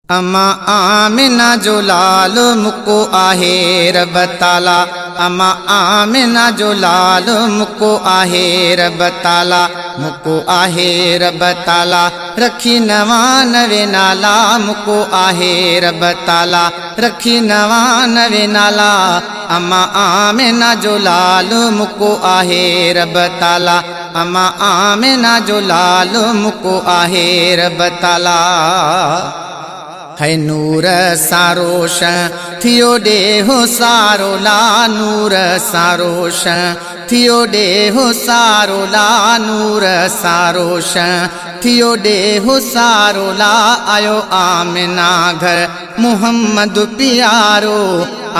अमा आमिना जो लाल मुको आहे रब ताला। अमा आमिना जो लाल मुको आहे रब ताला। मुको आहे रब ताला रखी 99 नाला। मुको आहे रब ताला रखी 99 नाला। अमा आमिना जो लाल मुको आहे रब ताला। अमा आमिना जो लाल मुको आहे रब ताला। है नूर सारोश थियो डेहो सारो ला। नूर सारोश थियो डेहो सारो ला। नूर सारोश थियो डेहो सारो ला। आयो आमिना घर मुहम्मद प्यारो।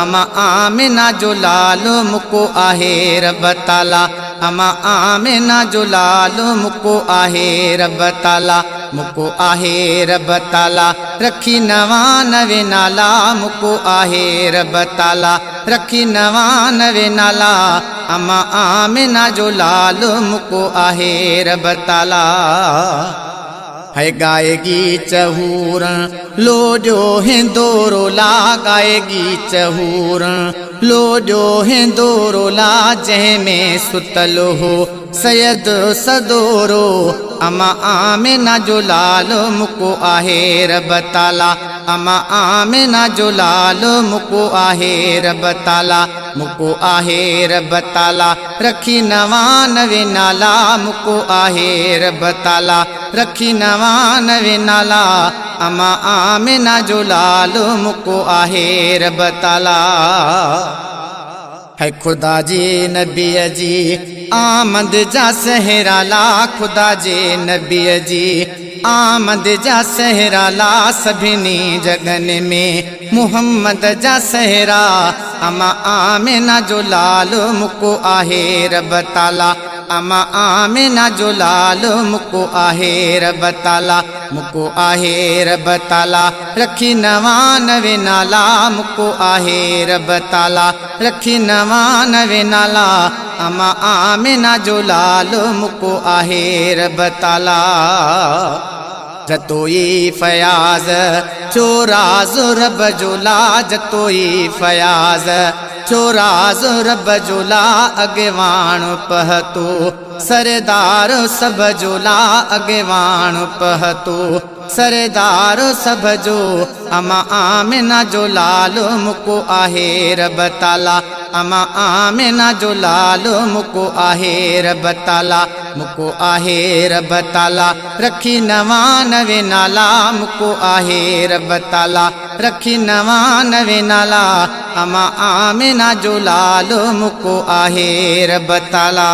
अमा आमिना जो लाल मुको आहे रब ताला। अमा आमिना जो लाल मुको आहे रब ताला। मुको आहे रब ताला रखी 99 नाला। मुको आहे रब ताला रखी 99 नाला। अमा आमिना जो लाल मुको आहे रब ताला। है गाएगी चहूर लोजो हिंदोरो ला। गाएगी चहूर लोजो हिंदोरो ला। जंहिंमें सुतल हो सैयद सदोरो। अमा आमिना जो लाल मुको आहे रब ताला। अमा आमिना जो लाल मुको आहे रब ताला। मुको आहे रब ताला रखी 99 नाला। मुको आहे रब ताला रखी 99 नाला। अमा आमिना जो लाल मुको आहे रब ताला। है खुदा जी नबी जी आमद जा सहरा ला। खुदा जी नबी जी आमद जा सहरा ला। सभिनी जगन में मुहम्मद जा सहरा। अमा आमिना जो लाल मुको आहे रब ताला। अमा आमिना जो लाल मुको आहे रब ताला। मुको आहे रब ताला रखी 99 नाला। मुको आहे रब ताला रखी 99 नाला। अमा आमिना जो लाल मुको आहे रब ताला। जतोई फयाज चोराज रब जोला। जतोई फयाज चोराज रब जोला। अगवाण पहतो सरदार सब जोला। अगवाण पहतो सरदार सब जो। अमा आमिना जो लाल मुको आहे रब ताला। अमा आमिना जो लाल मुको आहे रब ताला। मुको आहे रब ताला रखी 99 नाला। मुको आहे रब ताला रखी 99 नाला। अमा आमिना जो लाल मुको आहे रब ताला।